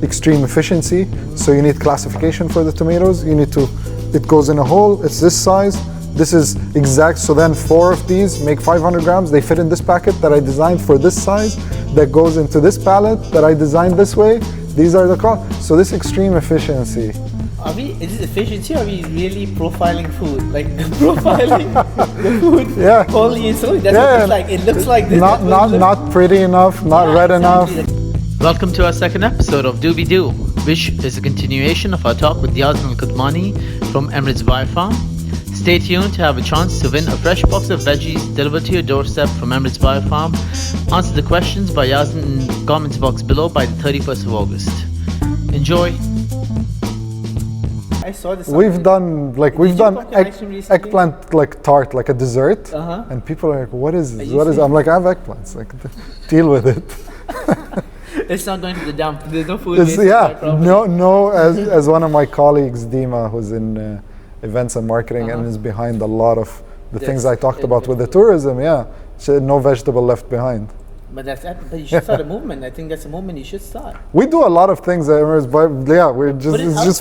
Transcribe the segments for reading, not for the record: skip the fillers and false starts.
extreme efficiency. So you need classification for the tomatoes. You need to, it goes in a hole, it's this size. This is exact, so then 4 of these make 500 grams. They fit in this packet that I designed for this size, that goes into this pallet that I designed this way. These are the costs. So this extreme efficiency. Is this efficiency, or are we really profiling food? Like profiling the food? Yeah. Only in solely. That's what it's like. It looks like this. Not pretty enough, not red enough. Welcome to our second episode of DoBeDuu, which is a continuation of our talk with Yazen Al Kodmani from Emirates Bio Farm. Stay tuned to have a chance to win a fresh box of veggies delivered to your doorstep from Emirates Bio Farm. Answer the questions by Yazen in the comments box below by the 31st of August. Enjoy. I saw this. We've done eggplant like tart, like a dessert, and people are like, "What is this? What is?" I'm like, "I have eggplants. Like, deal with it." It's not going to the dump. There's no food. As one of my colleagues, Dima, who's in events and marketing and is behind a lot of the things I talked about with the tourism. Yeah, so no vegetable left behind. But you should start a movement. I think that's a movement you should start. We do a lot of things at Emirates, but yeah,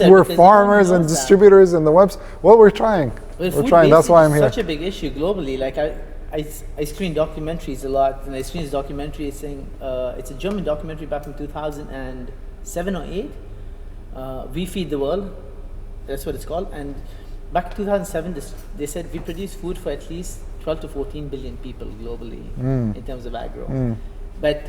we're farmers and distributors in the webs. Well, we're trying. We're trying. That's why I'm here. It's such a big issue globally. Like I screen documentaries a lot, and I screened this documentary saying it's a German documentary back in 2007 or 8. We Feed the World. That's what it's called. And back in 2007, they said we produce food for at least 12 to 14 billion people globally in terms of agro. But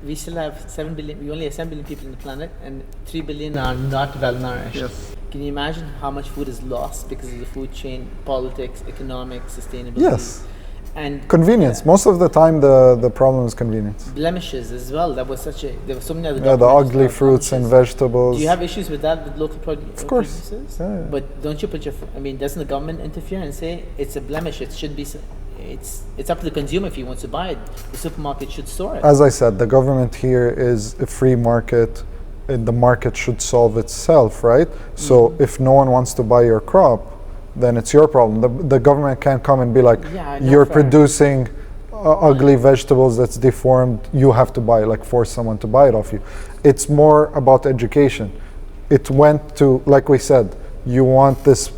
we still have 7 billion, we only have 7 billion people on the planet, and 3 billion are not well nourished. Yes. Can you imagine how much food is lost because of the food chain, politics, economics, sustainability? Yes. And convenience. Most of the time, the problem is convenience. Blemishes as well. There were so many other. Yeah, the ugly fruits and vegetables. Do you have issues with that with local producers? Of course. Yeah. But don't you put your? I mean, doesn't the government interfere and say it's a blemish? It should be. It's up to the consumer if he wants to buy it. The supermarket should store it. As I said, the government here is a free market, and the market should solve itself, right? So if no one wants to buy your crop, then it's your problem. The government can't come and be like, you're producing ugly vegetables that's deformed, you have to buy it, like force someone to buy it off you. It's more about education. It went to, like we said, you want this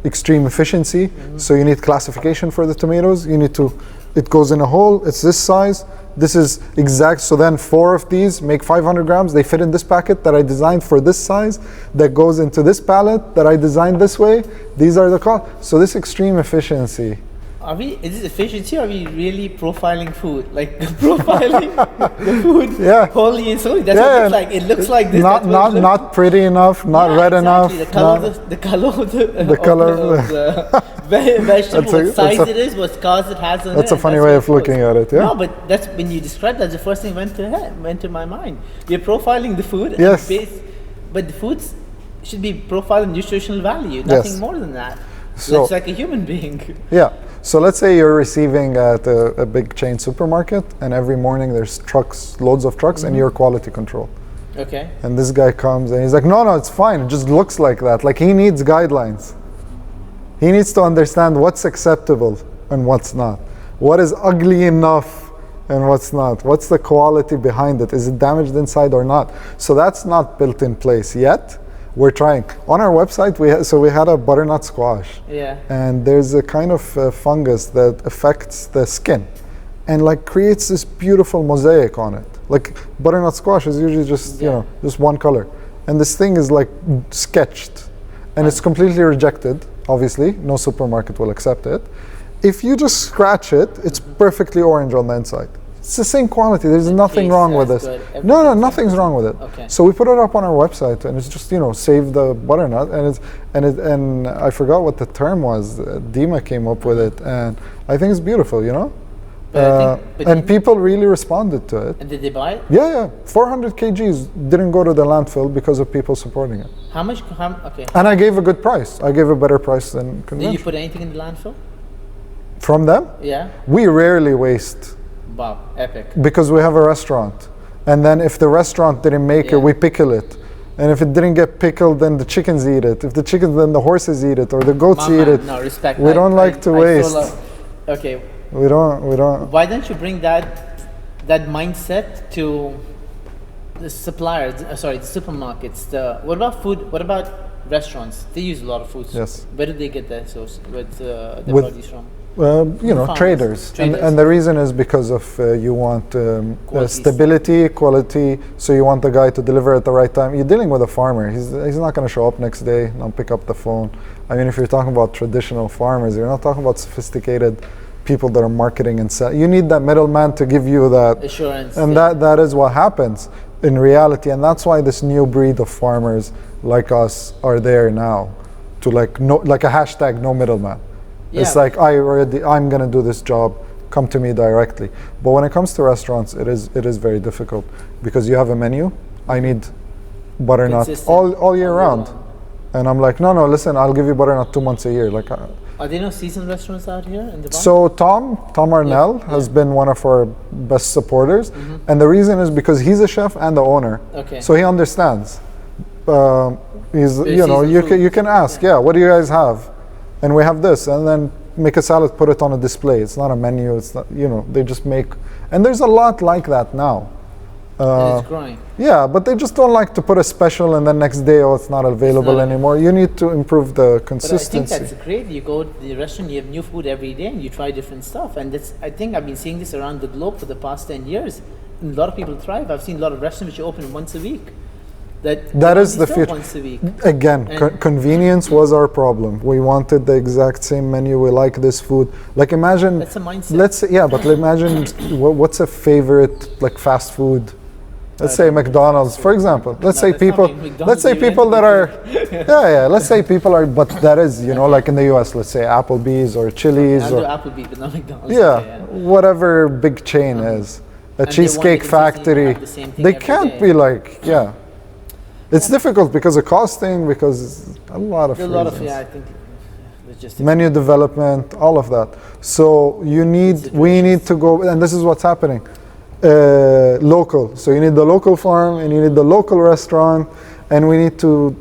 extreme efficiency, so you need classification for the tomatoes. You need to, it goes in a hole, it's this size. This is exact, so then 4 of these make 500 grams. They fit in this packet that I designed for this size, that goes into this pallet that I designed this way. These are the costs. So this extreme efficiency. Is this efficiency, or are we really profiling food? Like profiling the food wholly and solely? That's what it looks like. It looks like this. Not pretty enough, not red enough. The color of the vegetable, what size it is, what scars it has on it. That's a funny way of looking at it, yeah? No, but that's when you described that, the first thing went to my mind. You're profiling the food, but the foods should be profiled nutritional value, nothing more than that. So it's like a human being. Yeah. So let's say you're receiving at a big chain supermarket, and every morning there's trucks, loads of trucks, and you're quality control. Okay. And this guy comes and he's like, no, it's fine. It just looks like that. Like, he needs guidelines. He needs to understand what's acceptable and what's not. What is ugly enough and what's not. What's the quality behind it? Is it damaged inside or not? So that's not built in place yet. We're trying. On our website, we had a butternut squash. Yeah. And there's a kind of fungus that affects the skin and like creates this beautiful mosaic on it. Like butternut squash is usually just, just one color. And this thing is like sketched and it's completely rejected. Obviously, no supermarket will accept it. If you just scratch it, it's perfectly orange on the inside. It's the same quality. There's nothing wrong with this. No, nothing's wrong with it. Okay. So we put it up on our website, and it's just save the butternut, and I forgot what the term was. Dima came up with it, and I think it's beautiful, and people really responded to it. And did they buy it? Yeah. 400 kgs didn't go to the landfill because of people supporting it. How much? Okay. And I gave a good price. I gave a better price than conventional. Did you put anything in the landfill? From them? Yeah. We rarely waste. Wow, epic. Because we have a restaurant. And then if the restaurant didn't make it, we pickle it. And if it didn't get pickled, then the chickens eat it. If the chickens, then the horses eat it, or the goats eat it. No, respect. We don't like to waste. Okay. We don't. Why don't you bring that mindset to the suppliers, sorry, the supermarkets. What about food? What about restaurants? They use a lot of food. Yes. Where do they get their source with the With- produce from? Farmers, traders. And the reason is because of you want stability, quality, so you want the guy to deliver at the right time. You're dealing with a farmer. He's not going to show up next day, not pick up the phone. I mean, if you're talking about traditional farmers, you're not talking about sophisticated people that are marketing and sell. You need that middleman to give you that assurance. And that is what happens in reality. And that's why this new breed of farmers like us are there now, to like a hashtag no middleman. Yeah. It's like I'm gonna do this job. Come to me directly. But when it comes to restaurants, it is very difficult because you have a menu. I need butternut Consistent. all year round, and I'm like, no, listen, I'll give you butternut 2 months a year. Like, Are there no seasonal restaurants out here in the so Tom Arnell has been one of our best supporters, and the reason is because he's a chef and the owner. Okay. So he understands. He's Very you can ask, what do you guys have? And we have this, and then make a salad, put it on a display. It's not a menu. It's not, they just make, and there's a lot like that now. and it's growing. Yeah, but they just don't like to put a special and then next day, it's not available not- anymore. You need to improve the But I consistency. think that's great. You go to the restaurant, you have new food every day, and you try different stuff. And I think I've been seeing this around the globe for the past 10 years. And a lot of people thrive. I've seen a lot of restaurants which open once a week. That is the future. Once a week. Again, And- convenience was our problem. We wanted the exact same menu. We like this food. Like imagine, That's a mindset. let's say, but imagine what's a favorite like fast food. Let's say McDonald's, for example. Let's say that's not people. being McDonald's, Let's say you people that are. invented Let's say people are. But that is, like in the U.S. Let's say Applebee's or Chili's I'll do or Applebee's, but not McDonald's. whatever big chain is. A they Cheesecake want to consistently Factory. have the same thing They every can't day. be like It's difficult because of costing, because a lot of There's a lot of, reasons. I think logistics. Menu development, all of that. So we need to go, and this is what's happening. Local. So you need the local farm, and you need the local restaurant, and we need to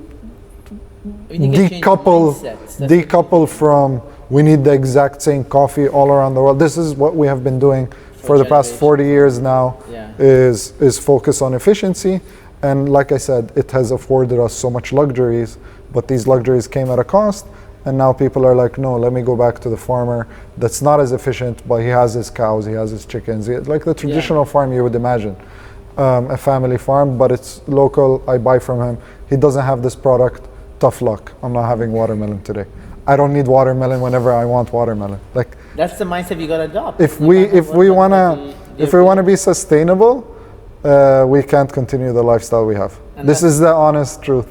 We need to change mindsets. That's decouple from we need the exact same coffee all around the world. This is what we have been doing for the past 40 years now. Yeah. Is focus on efficiency. And like I said, it has afforded us so much luxuries, but these luxuries came at a cost. And now people are like, no, let me go back to the farmer that's not as efficient, but he has his cows, he has his chickens, like the traditional farm you would imagine. A family farm, but it's local, I buy from him. He doesn't have this product, tough luck. I'm not having watermelon today. I don't need watermelon whenever I want watermelon. Like, That's the mindset you got to adopt. if No we matter if what we level wanna if we wanna be sustainable, we can't continue the lifestyle we have. And This that's- is the honest truth.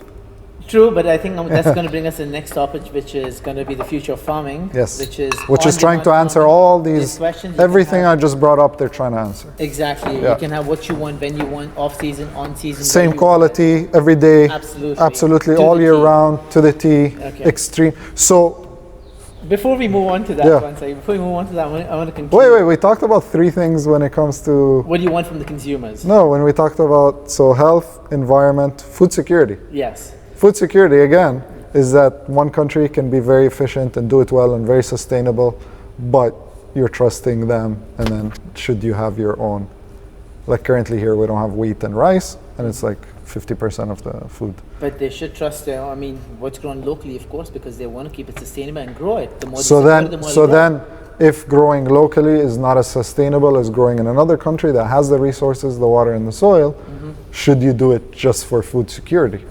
True, but I think that's going to bring us to the next topic, which is going to be the future of farming. Yes. Which is Trying to on-demand answer farming. all These these questions you can everything I have. just brought up. They're trying to answer. Exactly. Yeah. You can have what you want, when you want, off season, on season. Same when you want it. quality every day. Absolutely. To all the year T. round to the T. Okay. Extreme. So Before we move on to that, Yeah. before we move on to that, I want to continue. wait. We talked about three things when it comes to What do you want from the consumers? no. When we talked about health, environment, food security. Yes. Food security again is that one country can be very efficient and do it well and very sustainable, but you're trusting them, and then should you have your own? Like currently here we don't have wheat and rice, and it's like 50% of the food. But they should trust what's grown locally, of course, because they want to keep it sustainable and grow it. The more So they support it, the more it'll grow. then if growing locally is not as sustainable as growing in another country that has the resources, the water and the soil, should you do it just for food security?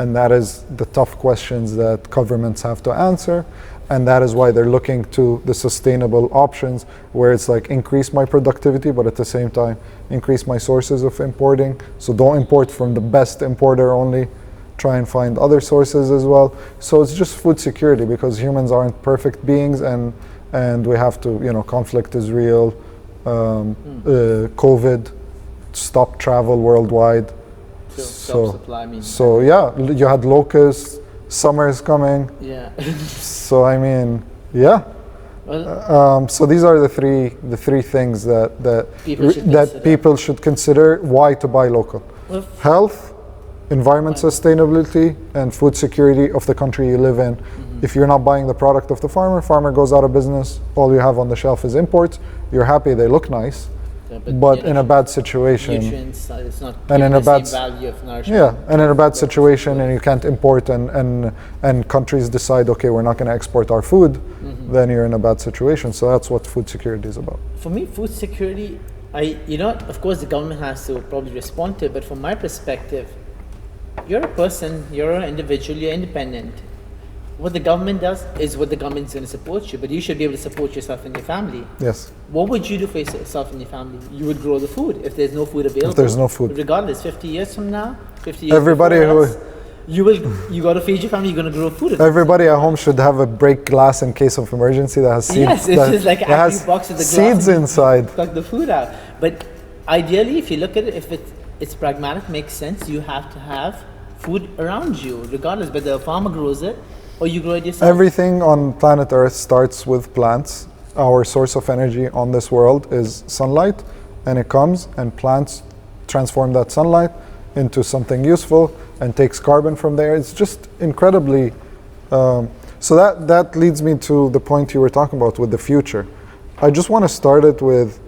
And that is the tough questions that governments have to answer. And that is why they're looking to the sustainable options where it's like increase my productivity, but at the same time, increase my sources of importing. So don't import from the best importer only. Try and find other sources as well. So it's just food security because humans aren't perfect beings, and we have to, conflict is real. COVID, stop travel worldwide. Self-supply, I mean. So yeah, you had locusts, summer is coming. Yeah. So I mean, yeah. Well, So these are the three things that people should consider why to buy local: well, health, environment sustainability, and food security of the country you live in. If you're not buying the product of the farmer goes out of business. All you have on the shelf is imports. You're happy they look nice, but in a bad situation. Nutrients, it's not And in the a bad same value of nourishment. Yeah, and in a bad situation, and you can't import, and countries decide, okay, we're not going to export our food, then you're in a bad situation. So that's what food security is about. For me, food security, of course, the government has to probably respond to it, but from my perspective, you're a person, you're an individual, you're independent. What the government does is what the government's going to support you, but you should be able to support yourself and your family. Yes. What would you do for yourself and your family? You would grow the food if there's no food available. If there's no food. Regardless, 50 years from now, 50 years Everybody before who- us, you got to feed your family, you're going to grow food. Everybody at home should have a break glass in case of emergency that has seeds. Yes, it's just like that has box with the seeds glass and inside. Plug the food out. But ideally, if you look at it, if it's pragmatic, makes sense, you have to have food around you, regardless whether a farmer grows it or you grow it yourself. Everything on planet Earth starts with plants. Our source of energy on this world is sunlight, and it comes and plants transform that sunlight into something useful and takes carbon from there. It's just incredibly so that leads me to the point you were talking about with the future. I just want to start it with,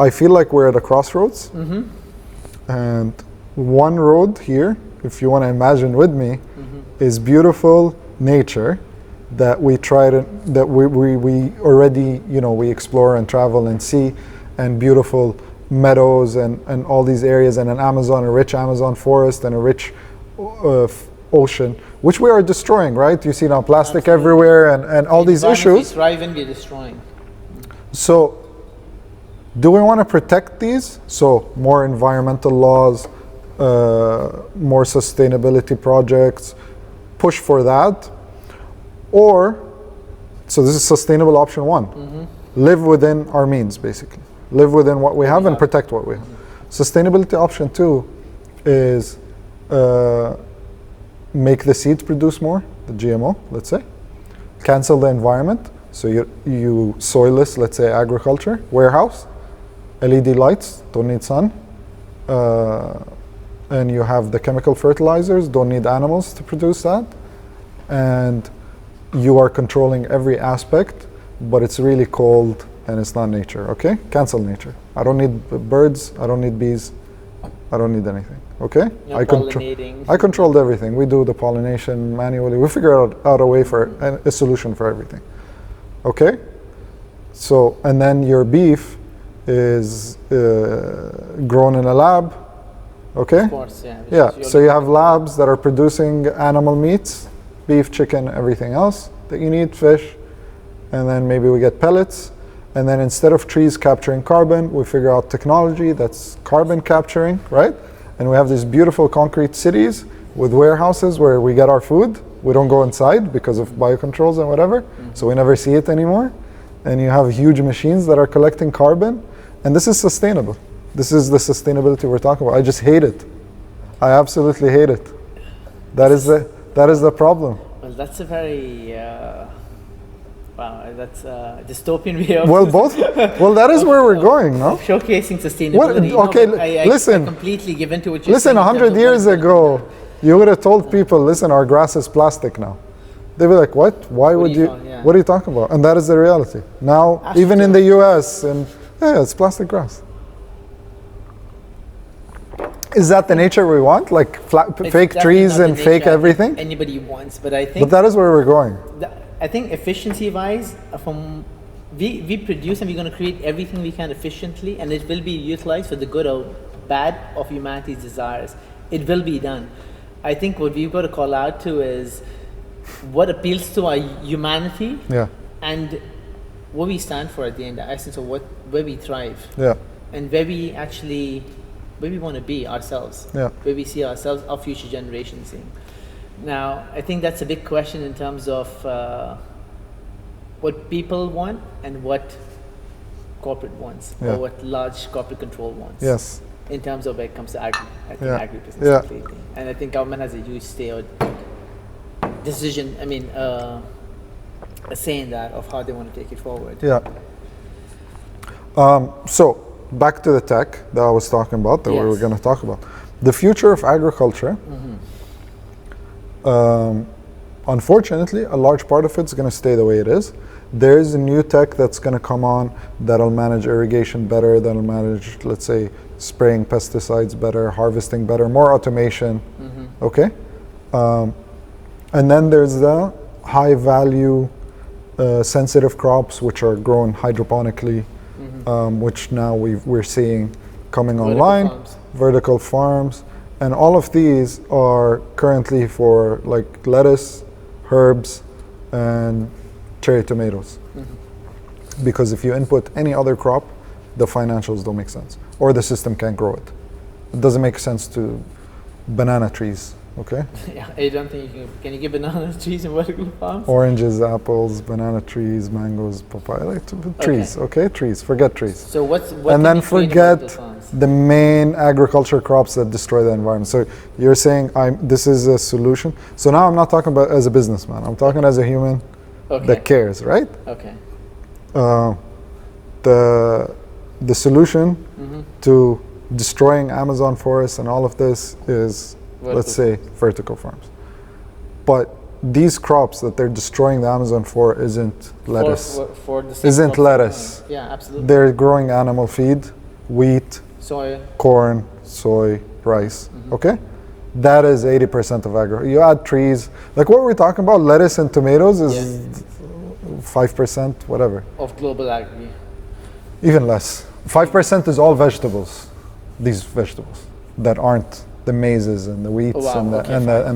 I feel like we're at a crossroads, and one road here, if you want to imagine with me, is beautiful nature that we try to, that we already, we explore and travel and see, and beautiful meadows and all these areas, and a rich Amazon forest, and a rich ocean, which we are destroying, right? You see now plastic Absolutely. everywhere and all these issues. We thrive in, we're destroying. So do we want to protect these? So more environmental laws, more sustainability projects, push for that? Or, so this is sustainable option one, live within our means, basically. Live within what we have and protect what we have. Sustainability option two is make the seeds produce more, the GMO, let's say. Cancel the environment, so you soilless, let's say agriculture, warehouse, LED lights, don't need sun, and you have the chemical fertilizers, don't need animals to produce that, and you are controlling every aspect, but it's really cold and it's not nature, okay? Cancel nature. I don't need birds, I don't need bees, I don't need anything, okay? No I controlled everything. We do the pollination manually. We figure out a way for a solution for everything, okay? So, and then your beef is grown in a lab, okay? Of course, yeah. Yeah, so you have labs that are producing animal meats, beef, chicken, everything else that you need, fish, and then maybe we get pellets, and then instead of trees capturing carbon, we figure out technology that's carbon capturing, right? And we have these beautiful concrete cities with warehouses where we get our food. We don't go inside because of biocontrols and whatever, so we never see it anymore. And you have huge machines that are collecting carbon, and this is sustainable. This is the sustainability we're talking about. I just hate it. I absolutely hate it. That is the problem. Well, that's a very that's a dystopian way of Well, that is where we're going, no? showcasing sustainability. Listen. I completely give into what you're Listen, saying. 100 years ago, you would have told people, listen, our grass is plastic now. They'd be like, what? Why would you? What are you talking about? And that is the reality. Now, even in the US, and yeah, it's plastic grass. Is that the nature we want? Like fake trees and fake everything? Anybody wants, but I think. But that is where we're going. I think efficiency-wise, we produce and we're going to create everything we can efficiently, and it will be utilized for the good or bad of humanity's desires. It will be done. I think what we've got to call out to is what appeals to our humanity, and what we stand for at the end, the essence of where we thrive, and where we want to be ourselves, where we see ourselves, our future generations seeing. Now, I think that's a big question in terms of what people want and what corporate wants, or what large corporate control wants. Yes. In terms of when it comes to agribusiness completely. And I think government has a huge say or decision, a say in that of how they want to take it forward. Yeah. So back to the tech that I was talking about, that we were going to talk about. The future of agriculture, Unfortunately, a large part of it's going to stay the way it is. There is a new tech that's going to come on that'll manage irrigation better, that'll manage, let's say, spraying pesticides better, harvesting better, more automation. Okay? And then there's the high value sensitive crops, which are grown hydroponically, which now we're seeing coming online, vertical farms. And all of these are currently for like lettuce, herbs, and cherry tomatoes. Because if you input any other crop, the financials don't make sense, or the system can't grow it. It doesn't make sense to banana trees, okay? Yeah, I don't think can you give banana trees in vertical farms? Oranges, apples, banana trees, mangoes, papaya, like trees, okay? Trees, forget trees. So what and then forget the main agriculture crops that destroy the environment. So you're saying this is a solution. So now I'm not talking about as a businessman, I'm talking as a human that cares, right? Okay. The solution to destroying Amazon forests and all of this is, let's say, vertical farms. But these crops that they're destroying the Amazon for isn't lettuce. For the isn't lettuce. Yeah, absolutely. They're growing animal feed, wheat, soy, corn, soy, rice. Okay? That is 80% of agro. You add trees, like what we're talking about, lettuce and tomatoes is 5%, whatever. Of global agri. Even less. 5% is all vegetables. These vegetables that aren't the maises and the wheats and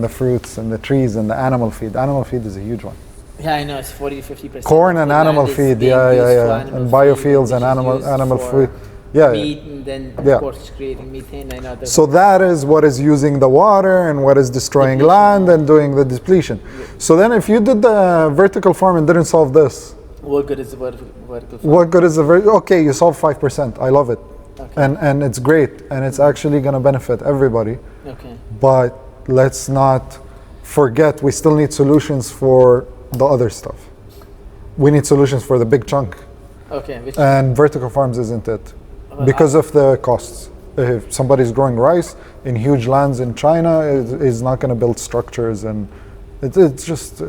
the fruits and the trees and the animal feed. Animal feed is a huge one. Yeah, I know, it's 40 to 50%. Corn and animal feed, yeah. And biofuels and animal food. Yeah. Meat, and then of course creating methane. I know. So that is what is using the water and what is destroying land and doing the depletion. So then if you did the vertical farm and didn't solve this, what good is the vertical farm? What good is the okay, you solve 5%. I love it. Okay. And it's great, and it's actually going to benefit everybody. Okay. But let's not forget we still need solutions for the other stuff. We need solutions for the big chunk. Okay. And vertical farms isn't it. Because of the costs. If somebody's growing rice in huge lands in China, is not going to build structures, and it's just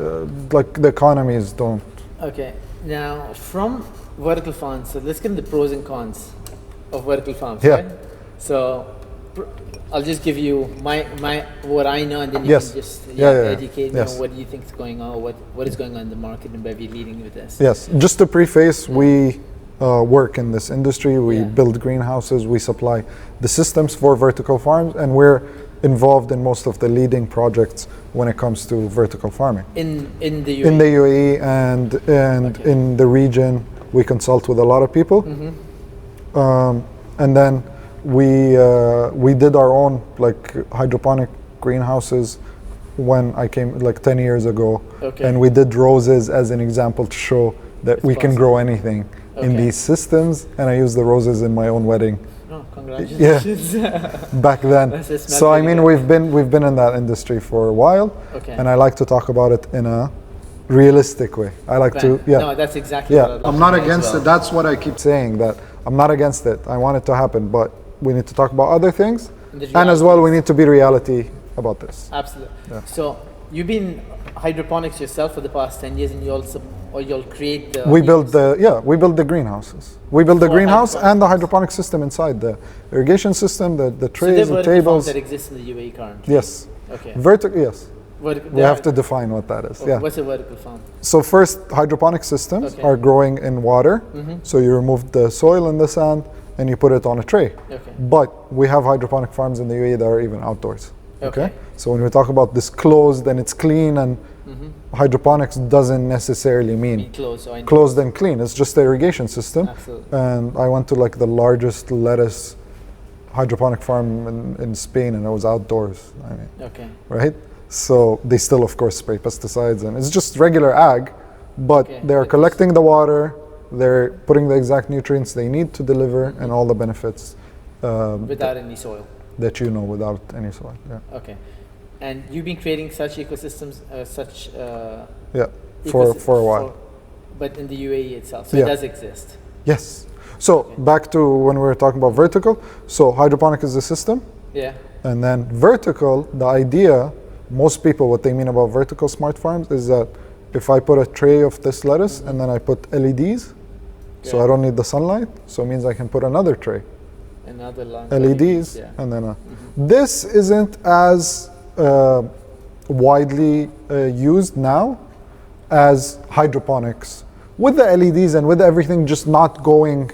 like the economies don't. Okay. Now, from vertical farms, so let's get into the pros and cons of vertical farms, right? So I'll just give you my what I know, and then you can just educate me on what you think is going on, or what is going on in the market, and where we're leading with this. Yes, just to preface, we work in this industry. We build greenhouses, we supply the systems for vertical farms, and we're involved in most of the leading projects when it comes to vertical farming. In the UAE? In the UAE and in the region, we consult with a lot of people. And then we did our own like hydroponic greenhouses when I came like 10 years ago. And we did roses as an example to show that we can grow anything in these systems. And I used the roses in my own wedding. Oh, congratulations. Back then. So I mean, we've been in that industry for a while, and I like to talk about it in a realistic way. I like to, No, that's exactly what I'm not against it. That's what I keep saying, that I'm not against it. I want it to happen, but we need to talk about other things, and as well, we need to be reality about this. Absolutely. So you've been hydroponics yourself for the past 10 years, and you'll create the... We build the greenhouses. We build the greenhouse and the hydroponic system inside, the irrigation system, the trays, the tables. That exists in the UAE currently? Yes. Okay. Yes. We have to define what that is. What's a vertical farm? So first, hydroponic systems are growing in water. So you remove the soil and the sand and you put it on a tray. But we have hydroponic farms in the UAE that are even outdoors. Okay. So when we talk about this closed and it's clean, and hydroponics doesn't necessarily mean closed and clean. It's just the irrigation system. Absolutely. And I went to like the largest lettuce hydroponic farm in Spain, and it was outdoors. I mean, right? So they still, of course, spray pesticides, and it's just regular ag, but they're collecting the water, they're putting the exact nutrients they need to deliver, and all the benefits. Without any soil. That without any soil. Okay. And you've been creating such ecosystems, for a while. But in the UAE itself, so it does exist. Yes. So back to when we were talking about vertical. So hydroponic is the system. Yeah. And then vertical, the idea most people, what they mean about vertical smart farms is that if I put a tray of this lettuce and then I put LEDs, so I don't need the sunlight, so it means I can put another tray, Another line. LEDs, Yeah. and then this isn't as widely used now as hydroponics, with the LEDs and with everything just not going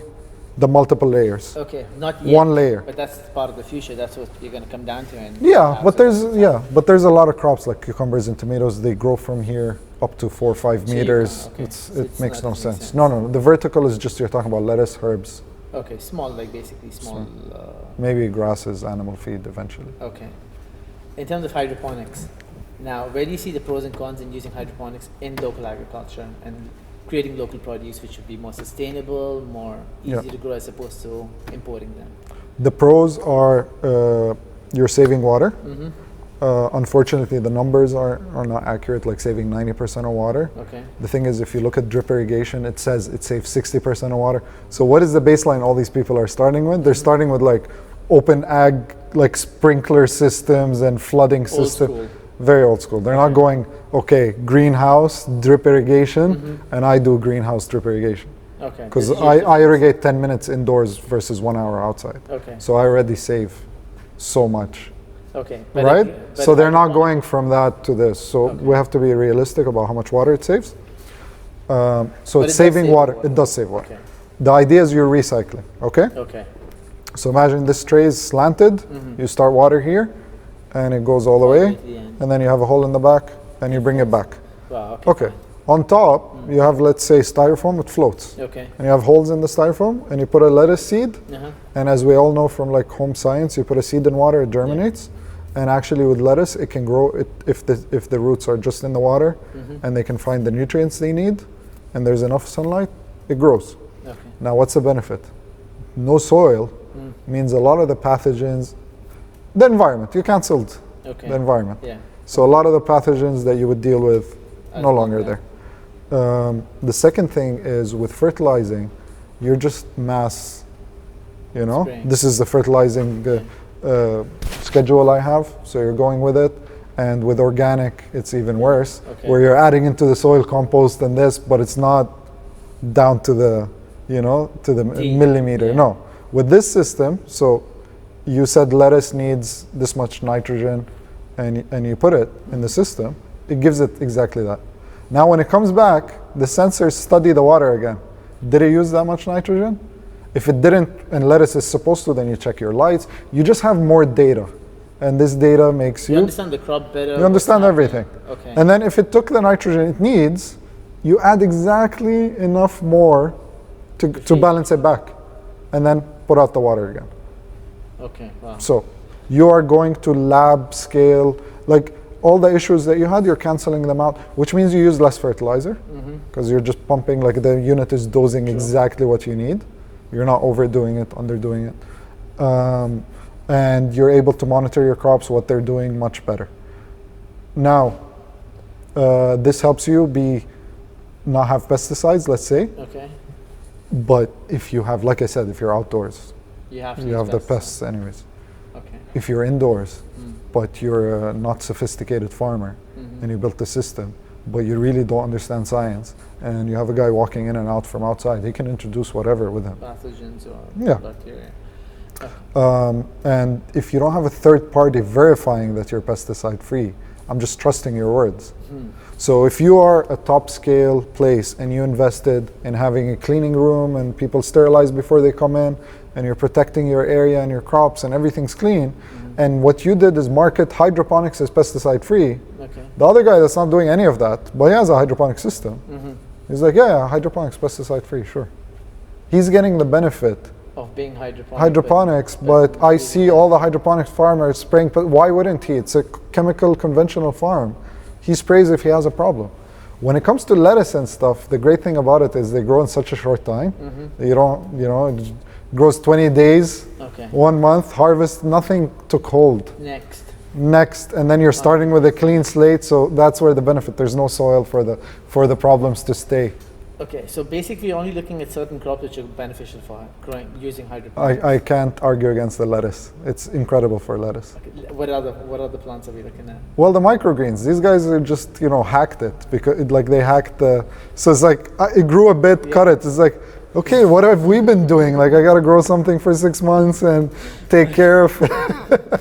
the multiple layers. Okay, not yet. One layer. But that's part of the future. That's what you're going to come down to. And Yeah, but there's a lot of crops like cucumbers and tomatoes. They grow from here up to 4 or 5 So you meters. can't- okay. It So it's makes not no makes sense. sense. No. The vertical is just you're talking about lettuce, herbs, Okay, small, like basically small. maybe grasses, animal feed eventually. Okay. In terms of hydroponics, now where do you see the pros and cons in using hydroponics in local agriculture and creating local produce, which would be more sustainable, more easy to grow as opposed to importing them? The pros are you're saving water. Unfortunately, the numbers are not accurate, like saving 90% of water. Okay. The thing is, if you look at drip irrigation, it says it saves 60% of water. So what is the baseline all these people are starting with? They're starting with like open ag, like sprinkler systems and flooding systems. school. Very old school. They're not going, okay, greenhouse, drip irrigation, and I do greenhouse drip irrigation. Okay. Because This is your I irrigate 10 minutes indoors versus 1 hour outside. Okay. So I already save so much. Okay. Right? but So they're not hydroponic- going from that to this. So we have to be realistic about how much water it saves. So But it's it does saving save water. water. It does save water. Okay. The idea is you're recycling, okay? Okay. So imagine this tray is slanted. You start water here, and it goes all the way. to the end. And then you have a hole in the back, and you bring it back. Wow. Okay. Okay. On top, you have, let's say, styrofoam. It floats. Okay. And you have holes in the styrofoam, and you put a lettuce seed. Uh-huh. And as we all know from like home science, you put a seed in water, it germinates. And actually, with lettuce, it can grow if the roots are just in the water, and they can find the nutrients they need, and there's enough sunlight, it grows. Okay. Now, what's the benefit? No soil means a lot of the pathogens, the environment. You cancelled Okay. the environment. Yeah. So a lot of the pathogens that you would deal with As no well, longer yeah. there. The second thing is with fertilizing, you're just mass, you know? Spraying. This is the fertilizing schedule I have, so you're going with it. And with organic, it's even worse, Okay. where you're adding into the soil compost and this, but it's not down to the, to the Deep, millimeter. yeah. No. With this system, so you said lettuce needs this much nitrogen, and you put it in the system, it gives it exactly that. Now when it comes back, the sensors study the water again. Did it use that much nitrogen? If it didn't, and lettuce is supposed to, then you check your lights. You just have more data. And this data makes You you understand the crop better. you understand what's everything. happening. Okay. And then if it took the nitrogen it needs, you add exactly enough more to feed. balance it back. And then put out the water again. Okay. Wow. So you are going to lab scale, like all the issues that you had, you're canceling them out, which means you use less fertilizer because you're just pumping, like the unit is dosing exactly what you need. You're not overdoing it, underdoing it. And you're able to monitor your crops, what they're doing much better. Now, this helps you not have pesticides, let's say, Okay. but if you have, like I said, if you're outdoors, You have to. you use have the pesticides. pests anyways. Okay. If you're indoors, but you're a not sophisticated farmer and you built the system, but you really don't understand science, and you have a guy walking in and out from outside, he can introduce whatever with him. Pathogens or Yeah. bacteria. And if you don't have a third party verifying that you're pesticide free, I'm just trusting your words. So if you are a top scale place and you invested in having a cleaning room and people sterilize before they come in, and you're protecting your area and your crops and everything's clean, and what you did is market hydroponics as pesticide free, Okay. the other guy that's not doing any of that, but he has a hydroponic system, he's like, yeah, hydroponics pesticide free, sure. He's getting the benefit Of being hydroponic. hydroponics, but I see all the hydroponics farmers spraying, but why wouldn't he? It's a chemical conventional farm. He sprays if he has a problem. When it comes to lettuce and stuff, the great thing about it is they grow in such a short time. You don't, it grows 20 days, Okay. 1 month, harvest, nothing took hold. Next. And then you're starting with a clean slate, so that's where the benefit, there's no soil for the problems to stay. Okay, so basically you're only looking at certain crops which are beneficial for growing using hydroponics. I can't argue against the lettuce. It's incredible for lettuce. Okay, what other plants are we looking at? Well, the microgreens, these guys are just, hacked it because they hacked so it's like, it grew a bit, cut it. It's like, okay, what have we been doing? Like, I got to grow something for 6 months and take care of it.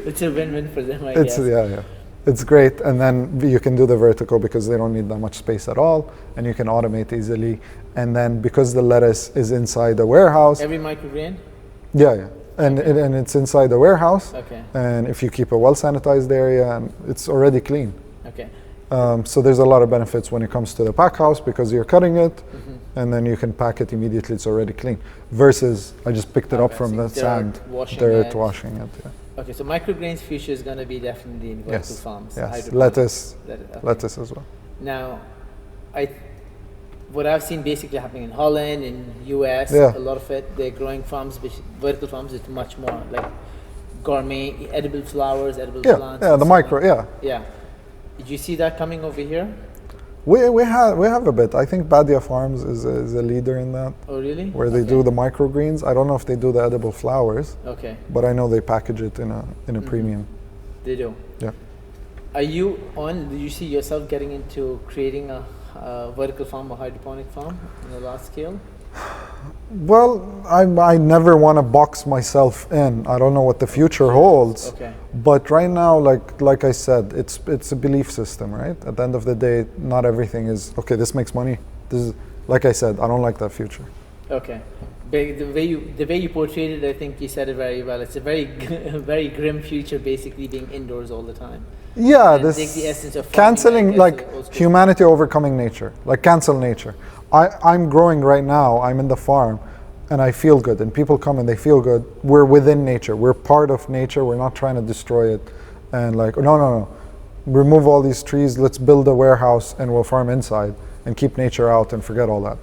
It's a win-win for them, I guess. Yeah. It's great, and then you can do the vertical because they don't need that much space at all, and you can automate easily. And then because the lettuce is inside the warehouse, Every microgreen? yeah, and it's inside the warehouse. Okay. And if you keep a well sanitized area, and it's already clean. Okay. So there's a lot of benefits when it comes to the pack house because you're cutting it, and then you can pack it immediately. It's already clean. Versus I just picked it up from the sand, dirt, washing it. Yeah. Okay, so microgreens future is going to be definitely in vertical farms. Yes, hydroponics. lettuce as well. Now, what I've seen basically happening in Holland, in US, Yeah. a lot of it, they're growing farms, vertical farms is much more like gourmet, edible flowers, edible plants. Yeah, and the so micro, on. yeah. Yeah. Did you see that coming over here? We have a bit. I think Badia Farms is a leader in that, Oh, really? where they do the microgreens. I don't know if they do the edible flowers, Okay, but I know they package it in a premium. they do. Yeah. Do you see yourself getting into creating a vertical farm or hydroponic farm on a large scale? Well, I never want to box myself in. I don't know what the future holds. Okay. But right now, like I said, it's a belief system, right? At the end of the day, not everything is okay. This makes money. This is, like I said, I don't like that future. Okay. The way you portrayed it, I think you said it very well. It's a very very grim future, basically being indoors all the time. Yeah, And this take the essence of farming, canceling, I guess, like old school. humanity overcoming nature, like cancel nature. I'm growing right now. I'm in the farm, and I feel good. And people come and they feel good. We're within nature. We're part of nature. We're not trying to destroy it. And like, no. Remove all these trees. Let's build a warehouse, and we'll farm inside and keep nature out and forget all that.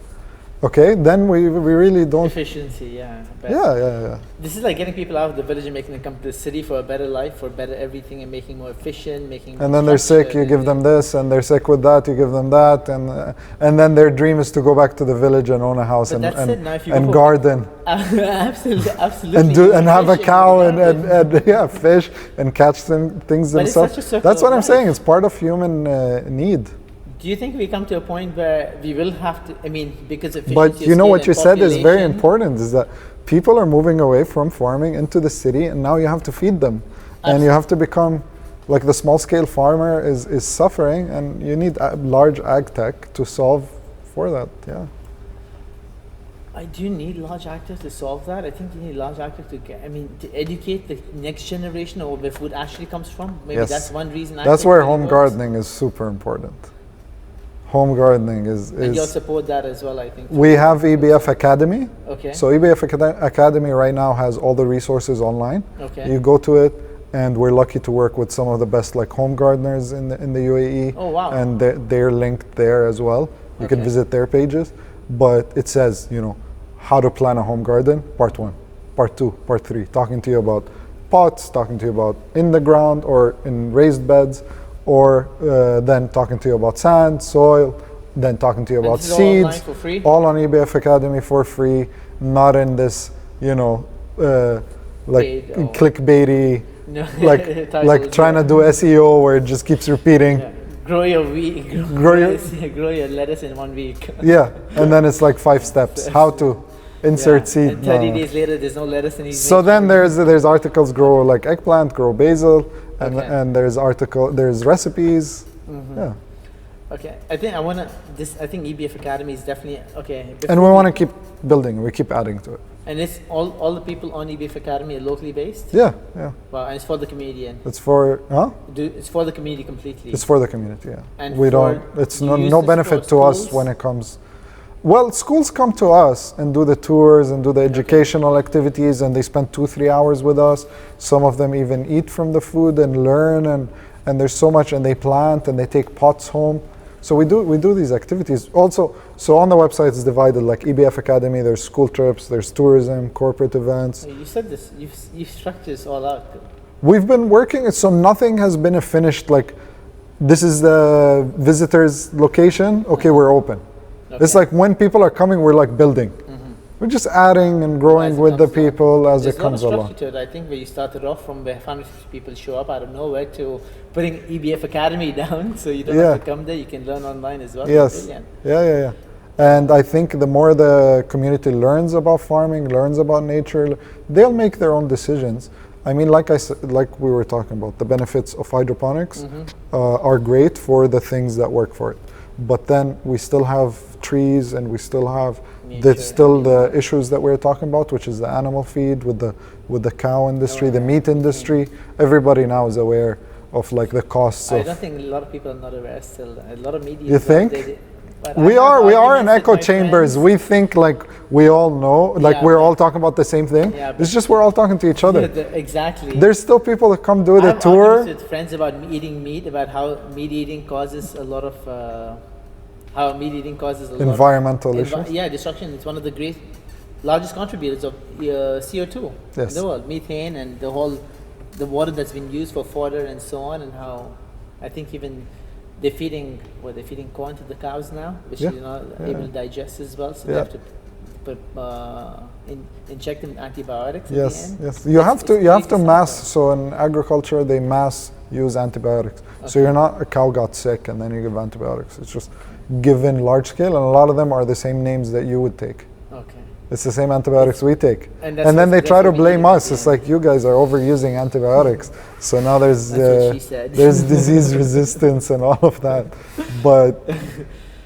Okay, then we really don't. Efficiency, yeah. But Yeah. this is like getting people out of the village and making them come to the city for a better life, for better everything, and making more efficient, making. And then they're sick, you give them this, and they're sick with that, you give them that, and then their dream is to go back to the village and own a house But that's it. Now, if you go and for- garden absolutely. and have a Fishing, cow garden. and yeah, fish and catch things But it's themselves. such a circle That's what of I'm saying. life. It's part of human need. Do you think we come to a point where we will have to? I mean, because efficiency. But you know scale what and you said is very population- important. Is that people are moving away from farming into the city, and now you have to feed them, and you have to become like the small scale farmer is suffering, and you need large ag tech to solve for that. Yeah. Do you need large actors to solve that? I think you need large actors to educate the next generation of where food actually comes from. Maybe Yes. that's one reason. That's where home gardening is super important. Home gardening And you'll support that as well, I think. We have EBF Academy. Okay. So EBF Academy right now has all the resources online. Okay. You go to it, and we're lucky to work with some of the best like home gardeners in the UAE. Oh, wow. And they're linked there as well. You can Okay. visit their pages, but it says how to plan a home garden. Part 1, Part 2, Part 3. Talking to you about pots, talking to you about in the ground or in raised beds, or then talking to you about sand, soil, then talking to you about this is all online seeds, for free? all on EBF Academy for free, not in this, like Paid or- clickbaity, No. like Titles, trying to do SEO where it just keeps repeating. Yeah. Grow your wheat. Grow your- grow your lettuce in 1 week. Yeah, and then it's like 5 steps. How to insert Yeah. seed. And 30 No. days later, there's no lettuce in these. So then there's articles grow like eggplant, grow basil, and Okay. and there's recipes. Yeah. Okay, I think EBF Academy is definitely okay. And before we want to keep building. We keep adding to it. And it's all the people on EBF Academy are locally based. Yeah. Wow, and it's for the community. And It's for it's for the community completely. It's for the community. Yeah. And We for- don't. It's you no use no this benefit for to us schools? when it comes. Well, schools come to us and do the tours and do the educational activities, and they spend 2-3 hours with us. Some of them even eat from the food and learn, and there's so much, and they plant and they take pots home. So we do these activities. Also, so on the website it's divided like EBF Academy. There's school trips, there's tourism, corporate events. You said this. You've structured this all out. We've been working, so nothing has been a finished like this is the visitor's location. Okay, we're open. Okay. It's like when people are coming, we're like building. We're just adding and growing As it with the comes along. people as There's it comes a lot of along. structure to it. I think where you started off from where 150 people show up out of nowhere to putting EBF Academy down, so you don't Yeah. have to come there. You can learn online as well. Yes. Brilliant. Yeah. And I think the more the community learns about farming, learns about nature, they'll make their own decisions. I mean, like I said, like we were talking about, the benefits of hydroponics are great for the things that work for it. But then we still have trees, and we still have the issues that we're talking about, which is the animal feed with the cow industry, the meat industry. Everybody now is aware of like the costs. I don't think a lot of people are not aware still. A lot of media. You think? But We I have are in arguments with echo my chambers. friends. We think like we all know, like Yeah, we're but- all talking about the same thing. Yeah, It's just we're all talking to each other. Exactly. There's still people that come do I the have tour. arguments with friends about eating meat, about how meat eating causes a lot of Environmental issues. Yeah, destruction. It's one of the largest contributors of CO2 Yes. in the world, methane, and the water that's been used for fodder and so on, and how I think even they're feeding corn to the cows now, which Yeah. you're not Yeah. able to digest as well, so Yeah. they have to put inject them antibiotics. At Yes, the end. yes. You have to completely mass. separate. So in agriculture, they mass use antibiotics. So you're not a cow got sick and then you give antibiotics. It's just given large scale, and a lot of them are the same names that you would take. Okay. It's the same antibiotics we take. And that's And then what- they that's try to what we blame need, us. It's yeah. like you guys are overusing antibiotics. So now there's That's what she said. there's disease resistance and all of that. But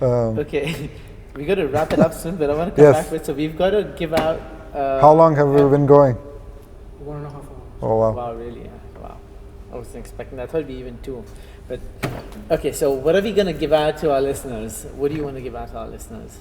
Okay, we got to wrap it up soon, but I want to come Yes. back with, so we've got to give out. how long have we been going? 1.5 hours. Oh wow. Wow, really? Yeah. Wow. I wasn't expecting that. I thought it'd be even 2. But, okay, so what are we going to give out to our listeners? What do you want to give out to our listeners?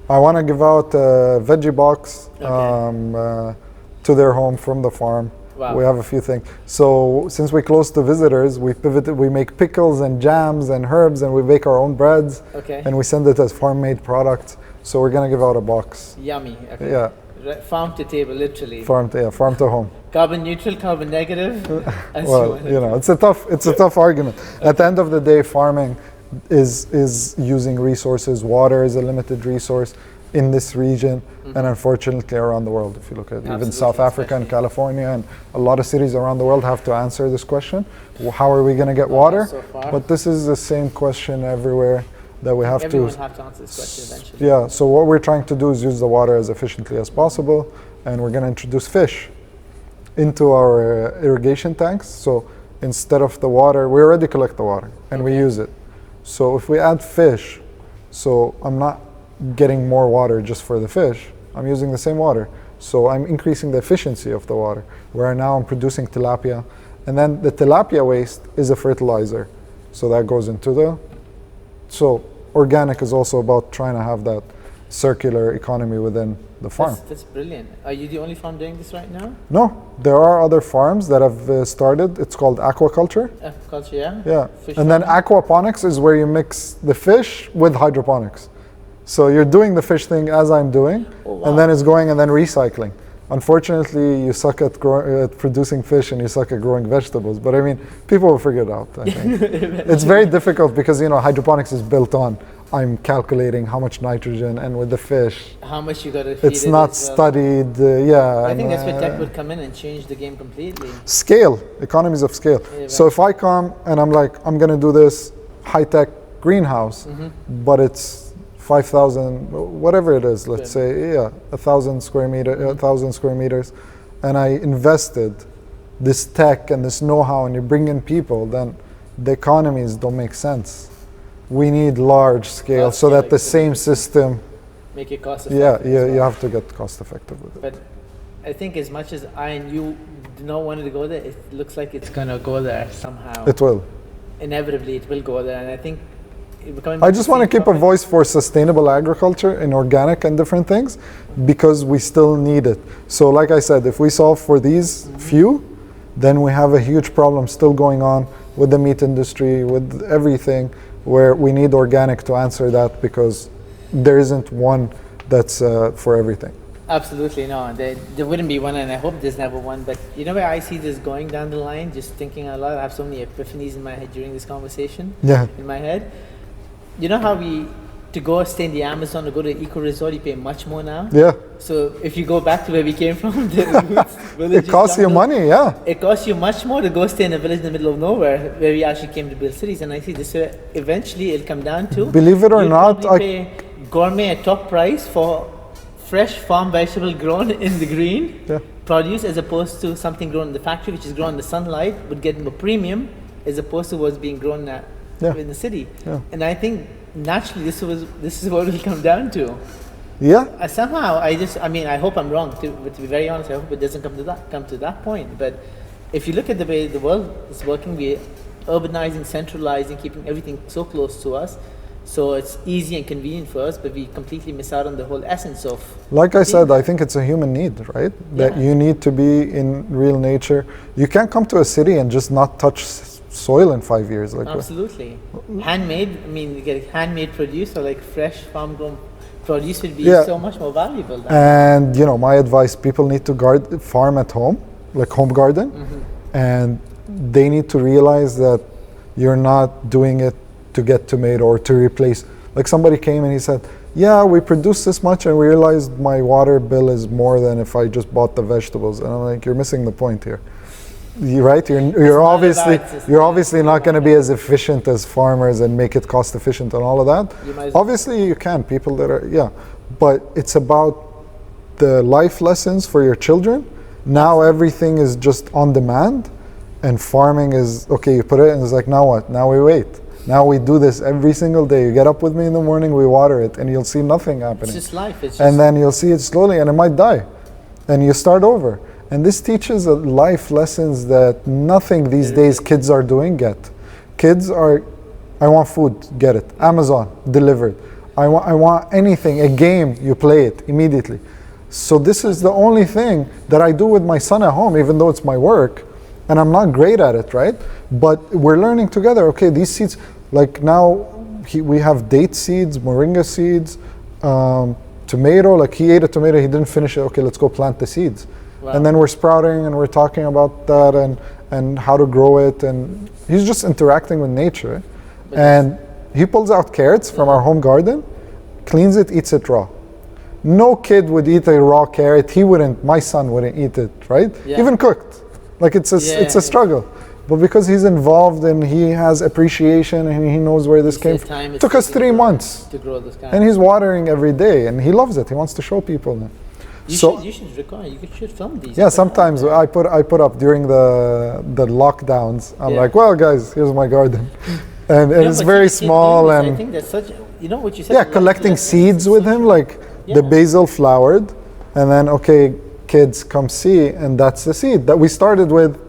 I want to give out a veggie box Okay. to their home from the farm. Wow. We have a few things. So since we closed to visitors, we pivoted. We make pickles and jams and herbs, and we bake our own breads. Okay. And we send it as farm-made products. So we're gonna give out a box. Yummy. Okay. Yeah, Farm to table, literally. farm to home. Carbon neutral, carbon negative. and so Well, on. you know, it's a tough argument. At the end of the day, farming is using resources. Water is a limited resource in this region, and unfortunately around the world. If you look at even Absolutely, South Africa and especially. California and a lot of cities around the world have to answer this question: how are we going to get water? so far. But this is the same question everywhere that we have Everyone to. have to answer this question eventually. Yeah. So what we're trying to do is use the water as efficiently as possible, and we're going to introduce fish into our irrigation tanks. So instead of the water, we already collect the water and we use it. So if we add fish, so I'm not getting more water just for the fish, I'm using the same water. So I'm increasing the efficiency of the water, where now I'm producing tilapia. And then the tilapia waste is a fertilizer. So that goes into so organic is also about trying to have that circular economy within the farm. That's brilliant. Are you the only farm doing this right now? No, there are other farms that have started. It's called Aqua Culture. Aqua Culture, yeah? Yeah. Fish And then farming? Aquaponics is where you mix the fish with hydroponics. So you're doing the fish thing as I'm doing, Oh, wow. and then it's going and then recycling. Unfortunately, you suck at producing fish and you suck at growing vegetables. But I mean, people will figure it out. I think. It's very difficult because, you know, hydroponics is built on I'm calculating how much nitrogen, and with the fish, How much you got to feed it's it not as well. studied. Yeah. I think and, that's where tech would come in and change the game completely. Scale, economies of scale. Yeah, So if I come and I'm like, I'm gonna do this high-tech greenhouse, but it's 5,000, whatever it is, let's say, 1,000 square meters, and I invested this tech and this know-how, and you bring in people, then the economies don't make sense. We need large scale Large so scale, that the same system, Make it cost yeah, effective. as you well. have to get cost effective with it. But I think as much as I and you do not want it to go there, it looks like it's gonna go there somehow. It will. Inevitably, it will go there, and I think I just want to keep a voice for sustainable agriculture and organic and different things because we still need it. So like I said, if we solve for these few, then we have a huge problem still going on with the meat industry, with everything, where we need organic to answer that because there isn't one that's for everything. Absolutely no. There wouldn't be one, and I hope there's never one. But you know where I see this going down the line? Just thinking out loud. I have so many epiphanies in my head during this conversation. Yeah. In my head, you know how to go stay in the Amazon or go to an eco resort, you pay much more now. Yeah. So if you go back to where we came from, the roots, It costs you money, yeah. It costs you much more to go stay in a village in the middle of nowhere, where we actually came to build cities. And I see this where eventually it'll come down to. Believe it or you'll not, probably pay gourmet at top price for fresh farm vegetable grown in the green produce, as opposed to something grown in the factory, which is grown in the sunlight, would get a premium as opposed to what's being grown in the city. Yeah. And I think naturally this is what it'll come down to. Yeah. Somehow I hope I'm wrong. To be very honest, I hope it doesn't come to that point. But if you look at the way the world is working, we're urbanizing, centralizing, keeping everything so close to us. So it's easy and convenient for us, but we completely miss out on the whole essence of. Like I said, I think it's a human need, right? That you need to be in real nature. You can't come to a city and just not touch soil in 5 years. Absolutely. Handmade, you get handmade produce or like fresh farm grown produce would be so much more valuable. And my advice, people need to farm at home, like home garden. And they need to realize that you're not doing it to get tomato or to replace. Like somebody came and he said, yeah, we produce this much and we realized my water bill is more than if I just bought the vegetables. And I'm like, you're missing the point here. Right? You're obviously not going to be as efficient as farmers and make it cost efficient and all of that. Obviously you can, people that are, but it's about the life lessons for your children. Now everything is just on demand, and farming is, okay, you put it and it's like, now what? Now we wait. Now we do this every single day. You get up with me in the morning, we water it, and you'll see nothing happening. It's just life. And then you'll see it slowly, and it might die. And you start over. And this teaches life lessons that nothing these days kids are doing yet. Kids are, I want food, get it. Amazon, delivered. I want anything, a game, you play it immediately. So this is the only thing that I do with my son at home, even though it's my work. And I'm not great at it, right? But we're learning together. Okay, these seeds, like now we have date seeds, moringa seeds, tomato, like he ate a tomato, he didn't finish it. Okay, let's go plant the seeds. Wow. And then we're sprouting and we're talking about that and how to grow it. And he's just interacting with nature. And he pulls out carrots from our home garden, cleans it, eats it raw. No kid would eat a raw carrot. My son wouldn't eat it, right? Yeah. Even cooked. Like it's a struggle. But because he's involved and he has appreciation and he knows where this came from. It took us 3 months to grow this kind. And he's watering every day and he loves it. He wants to show people. You should record. You should film these. Yeah, sometimes I put up during the lockdowns. I'm like, well, guys, here's my garden, and it's very small. And I think that's such. You know what you said. Yeah, collecting seeds with him, like the basil flowered, and then okay, kids come see, and that's the seed that we started with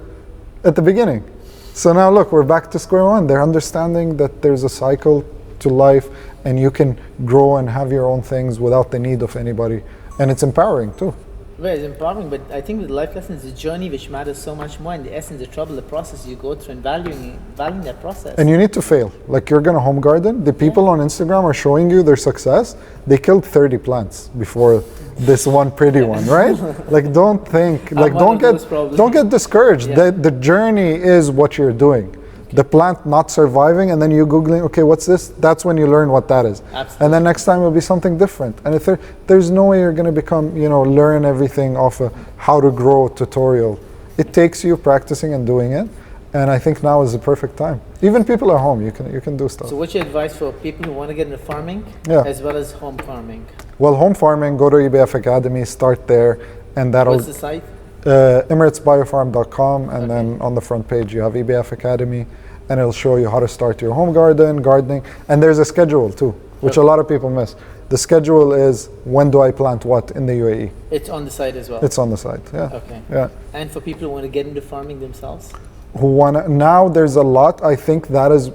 at the beginning. So now look, we're back to square one. They're understanding that there's a cycle to life, and you can grow and have your own things without the need of anybody. And it's empowering too. Well, it's empowering, but I think with life lessons, the journey which matters so much more, and the essence, the trouble, the process you go through, and valuing that process. And you need to fail. Like you're gonna home garden. The people on Instagram are showing you their success. They killed 30 plants before this one pretty one, right? Like don't think, like don't get discouraged. Yeah. The journey is what you're doing. The plant not surviving, and then you Googling, okay, what's this? That's when you learn what that is. Absolutely. And then next time it'll be something different. And if there's no way you're going to become, learn everything off a how to grow tutorial. It takes you practicing and doing it. And I think now is the perfect time. Even people at home, you can do stuff. So what's your advice for people who want to get into farming as well as home farming? Well, home farming, go to EBF Academy, start there. And that'll... What's the site? EmiratesBioFarm.com, and then on the front page you have EBF Academy, and it'll show you how to start your home gardening, and there's a schedule too, which a lot of people miss. The schedule is when do I plant what in the UAE. It's on the site as well. It's on the site, yeah. Okay. Yeah. And for people who want to get into farming themselves? Now there's a lot. I think that is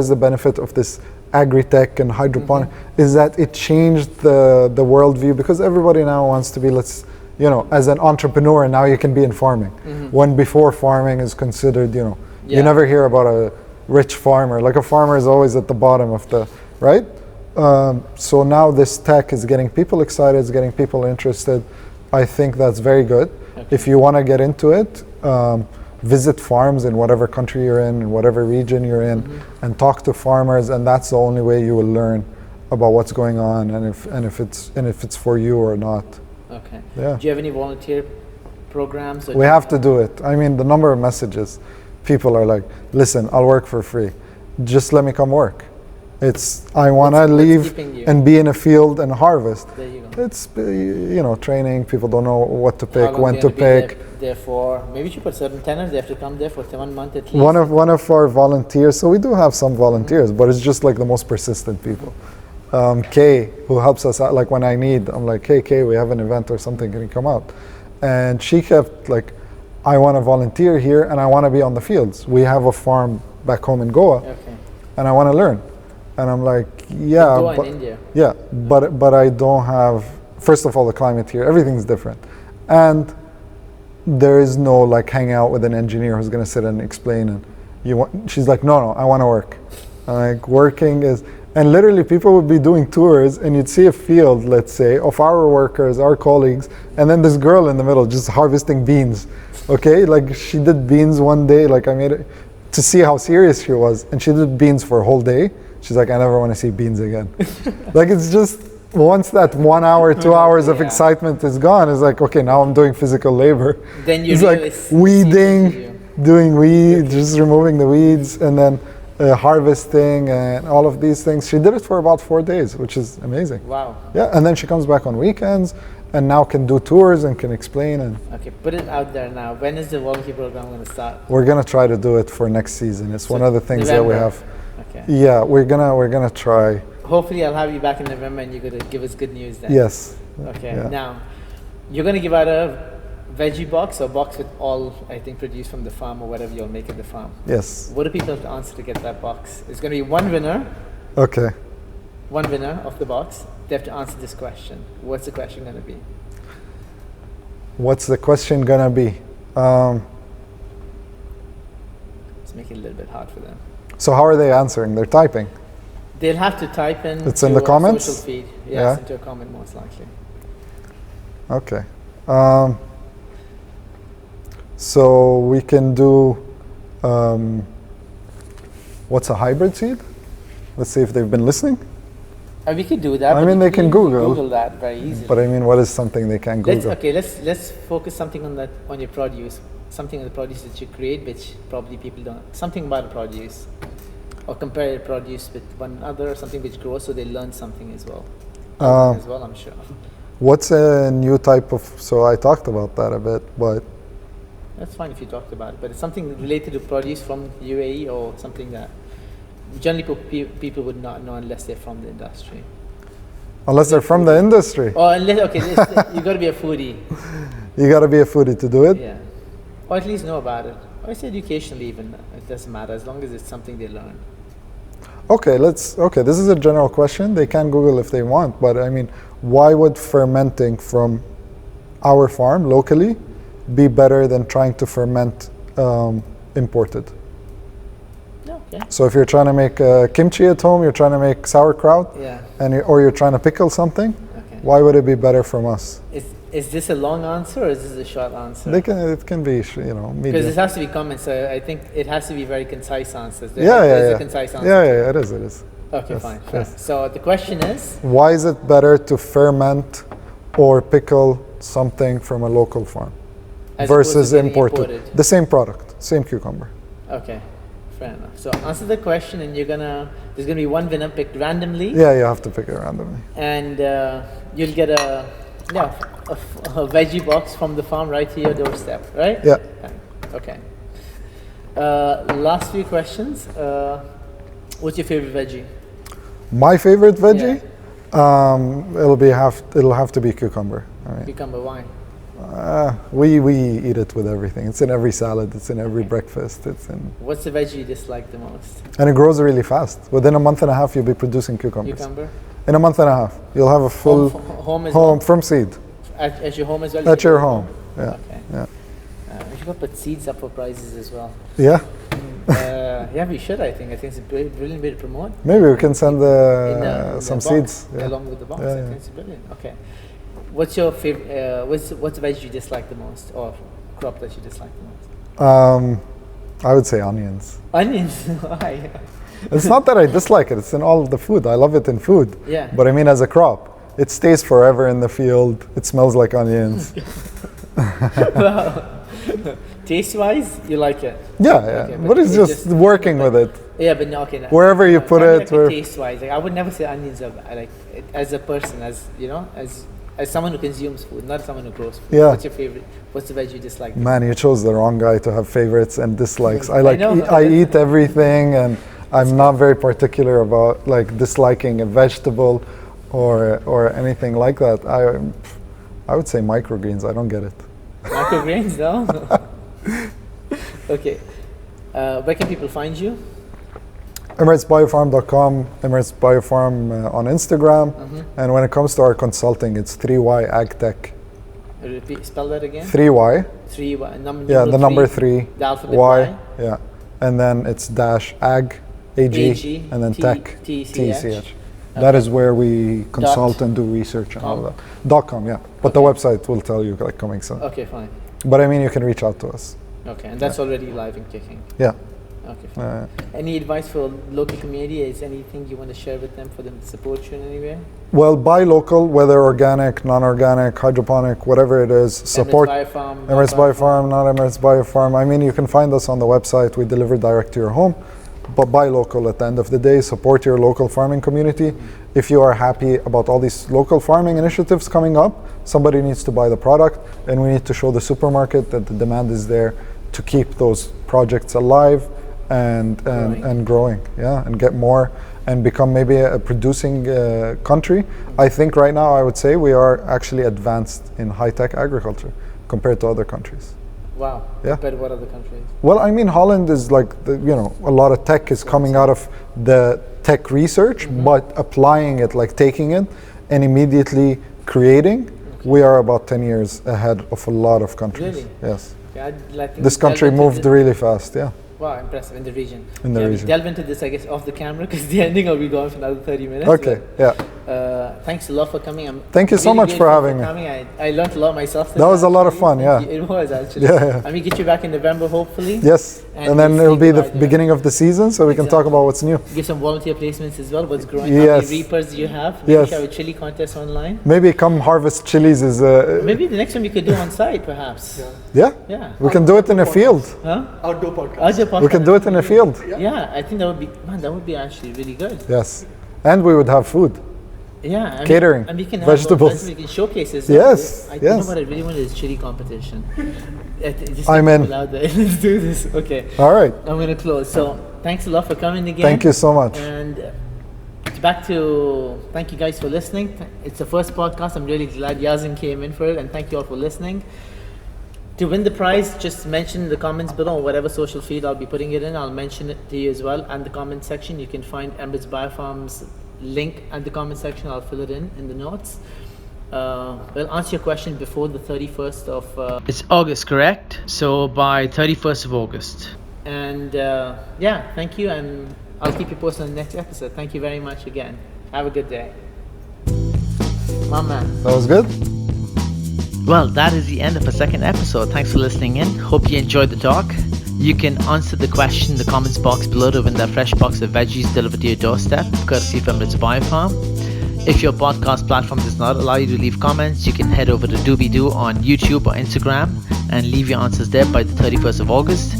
the benefit of this agri-tech and hydroponic, is that it changed the worldview, because everybody now wants to be, as an entrepreneur, now you can be in farming. When before farming is considered, you never hear about a rich farmer. Like a farmer is always at the bottom of the, right? So now this tech is getting people excited, it's getting people interested. I think that's very good. Okay. If you want to get into it, visit farms in whatever country you're in whatever region you're in, and talk to farmers, and that's the only way you will learn about what's going on and if it's for you or not. Okay. Yeah. Do you have any volunteer programs? Or We have to do it. I mean, the number of messages, people are like, listen, I'll work for free. Just let me come work. I want to What's leave keeping you? and be in a field and harvest. There you go. It's, training. People don't know what to How pick, long when do to you gonna be pick. there for? Maybe you should put certain tenants. They have to come there for 1 month at least. One of our volunteers, so we do have some volunteers, but it's just like the most persistent people. Kay, who helps us out, like when I need, I'm like, hey Kay, we have an event or something, can you come out? And she kept like, I want to volunteer here and I want to be on the fields. We have a farm back home in Goa, Okay. and I want to learn. And I'm like, yeah, Goa but, in India. yeah, but I don't have. First of all, the climate here, everything's different, and there is no like hang out with an engineer who's going to sit and explain. And she's like, no, I want to work. I'm like, working is, and literally people would be doing tours, and you'd see a field, let's say, of our workers, our colleagues, and then this girl in the middle just harvesting beans. Okay, like she did beans one day. Like I made it to see how serious she was, and she did beans for a whole day. She's like, I never want to see beans again. Like it's just, once that 1 hour, 2 hours of Yeah. excitement is gone, it's like, okay, now I'm doing physical labor. Then you it's realize like weeding, you. doing weeds, just removing the weeds, and then harvesting and all of these things. She did it for about 4 days, which is amazing. Wow. Yeah, and then she comes back on weekends and now can do tours and can explain. And Okay, put it out there now. When is the volunteer program going to start? we're gonna try to do it for next season. It's So one of the things that we November. have. Okay. Yeah, we're gonna try. Hopefully, I'll have you back in November, and you're going to give us good news then. Yes. Okay. Yeah. Now, you're going to give out a veggie box or box with all, I think, produced from the farm or whatever you'll make at the farm. Yes. What do people have to answer to get that box? It's going to be one winner Okay. of the box. They have to answer this question. What's the question going to be? What's the question gonna be? Let's make it a little bit hard for them. So how are they answering? They're typing. They'll have to type in It's in to the our comments? social feed. Yes, Yeah. into a comment most likely. Okay. So we can do. What's a hybrid seed? Let's see if they've been listening. We could do that. I but mean, you they can Google. Google that very easily. But I mean, what is something they can Google? Let's focus something on that, on your produce, something on the produce that you create, which probably people don't. Something about the produce, or compare your produce with one other, something which grows, so they learn something as well. I'm sure. What's a new type of? So I talked about that a bit, but That's fine if you talked about it, but it's something related to produce from UAE or something that generally people would not know unless they're from the industry. unless they're from the industry, Or unless, you got to be a foodie. you got to be a foodie to do it. Yeah. Or at least know about it. Or it's educationally even. It doesn't matter as long as it's something they learn. Okay, this is a general question. They can Google if they want, but I mean, why would fermenting from our farm locally be better than trying to ferment imported? Okay. So if you're trying to make kimchi at home, you're trying to make sauerkraut, Yeah. or you're trying to pickle something, Okay. why would it be better from us? Is this a long answer or is this a short answer? It can be, Because this medium. has to be comments, so I think it has to be very concise answers. Yeah. A concise answer. Yeah, it is. Okay, Yes, fine. yes. So the question is, Why is it better to ferment or pickle something from a local farm as opposed to versus getting imported? The same product, same cucumber. Okay, fair enough. So answer the question, and there's gonna be one winner picked randomly, Yeah, you have to pick it randomly. and you'll get a veggie box from the farm right to your doorstep, right? Yeah. Okay. Last few questions. What's your favorite veggie? My favorite veggie, it'll have to be cucumber. I mean, Cucumber. Why? we eat it with everything. It's in every salad. It's in every breakfast. What's the veggie you dislike the most? And it grows really fast. Within a month and a half, you'll be producing cucumbers. Cucumber. In a month and a half, you'll have a full Home as home well? from seed At your home as well? at your home. Yeah, Okay. yeah, We should put seeds up for prizes as well. yeah. Yeah, we should. I think it's a brilliant way to promote. Maybe we can send In the some box, seeds. Yeah. along with the box. Yeah, I yeah. think it's brilliant. Okay. What's your favorite? What's the veg you dislike the most, or crop that you dislike the most? I would say onions. Onions. Why? It's not that I dislike it, it's in all the food. I love it in food. Yeah. But I mean, as a crop, it stays forever in the field. It smells like onions. Wow. Taste-wise, you like it. Yeah, Okay, but it's just working with it. Yeah, but no, okay. No. Wherever you put it, Like taste-wise, like I would never say onions are I like it, as a person, as you know, as someone who consumes food, not someone who grows food. Yeah. What's your favorite? What's the veg you dislike? Man, you chose the wrong guy to have favorites and dislikes. I know. I eat everything, and I'm not very particular about like disliking a vegetable or anything like that. I would say microgreens. I don't get it. Microgreens, no. Okay. Where can people find you? EmiratesBioFarm.com, Emirates Bio Farm on Instagram, and when it comes to our consulting, it's 3Y AgTech. Repeat, spell that again. 3Y. 3Y. Yeah, the number 3. The alphabet Y. Yeah, and then it's dash ag, AG, and then tech, TCH. TCH. That is where we consult and do research and all that. .com, yeah. But the website will tell you like coming soon. Okay, fine. But I mean, you can reach out to us. Okay, and that's already live and kicking. Yeah. Okay, fine. Any advice for local community? Is anything you want to share with them for them to support you in any way? Well, buy local, whether organic, non-organic, hydroponic, whatever it is. Support Emirates Bio Farm. Emirates Bio Farm, not Emirates Bio Farm. I mean, you can find us on the website. We deliver direct to your home. But buy local at the end of the day. Support your local farming community. If you are happy about all these local farming initiatives coming up, somebody needs to buy the product, and we need to show the supermarket that the demand is there to keep those projects alive and growing, yeah, and get more and become maybe a producing country. I think right now I would say we are actually advanced in high-tech agriculture compared to other countries. Wow. Yeah. But what other countries? Well, I mean, Holland is like, a lot of tech is coming out of the tech research, but applying it, like taking it and immediately creating, we are about 10 years ahead of a lot of countries. Really? Yes. Yeah, This country moved really fast, yeah. Wow, impressive, in the region. In the region. We delve into this, I guess, off the camera, because the ending will be gone for another 30 minutes. Okay, yeah. Thanks a lot for coming. Thank you so much for having me. I learned a lot myself. That was a lot of fun, yeah. It was, actually. Yeah. And we get you back in November, hopefully. Yes, and then it'll be the beginning of the season, so we can talk about what's new. Give some volunteer placements as well, what's growing, Yes. how many reapers do you have? Maybe Yes. have a chili contest online. Maybe come harvest chilies is Maybe the next one we could do on site, perhaps. yeah? Yeah. We can do it in a field. Huh? Outdoor podcast. We can do it in a field. Yeah, I think that would be actually really good. Yes. And we would have food. Yeah, Catering, and we can vegetables. Have, we can showcase as Yes, I yes. You know what I really want is chili competition. Just I'm get in. people out there. Let's do this. Okay. All right. I'm gonna close. So thanks a lot for coming again. Thank you so much. And thank you guys for listening. It's the first podcast. I'm really glad Yazen came in for it, and thank you all for listening. To win the prize, just mention in the comments below, whatever social feed I'll be putting it in, I'll mention it to you as well. And the comment section, you can find Emirates Bio Farm's link at the comment section. I'll fill it in the notes. We'll answer your question before the 31st of... It's August, correct? So by 31st of August. And thank you, and I'll keep you posted on the next episode. Thank you very much again. Have a good day. My man. That was good? Well, that is the end of a second episode. Thanks for listening in. Hope you enjoyed the talk. You can answer the question in the comments box below to win that fresh box of veggies delivered to your doorstep, courtesy of Emirates Bio Farm. If your podcast platform does not allow you to leave comments, you can head over to DoBeDuu on YouTube or Instagram and leave your answers there by the 31st of August.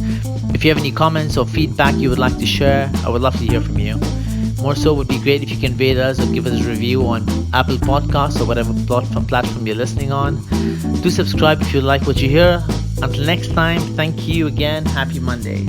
If you have any comments or feedback you would like to share, I would love to hear from you. More so, would be great if you can rate us or give us a review on Apple Podcasts or whatever platform you're listening on. Do subscribe if you like what you hear. Until next time, thank you again. Happy Mondays.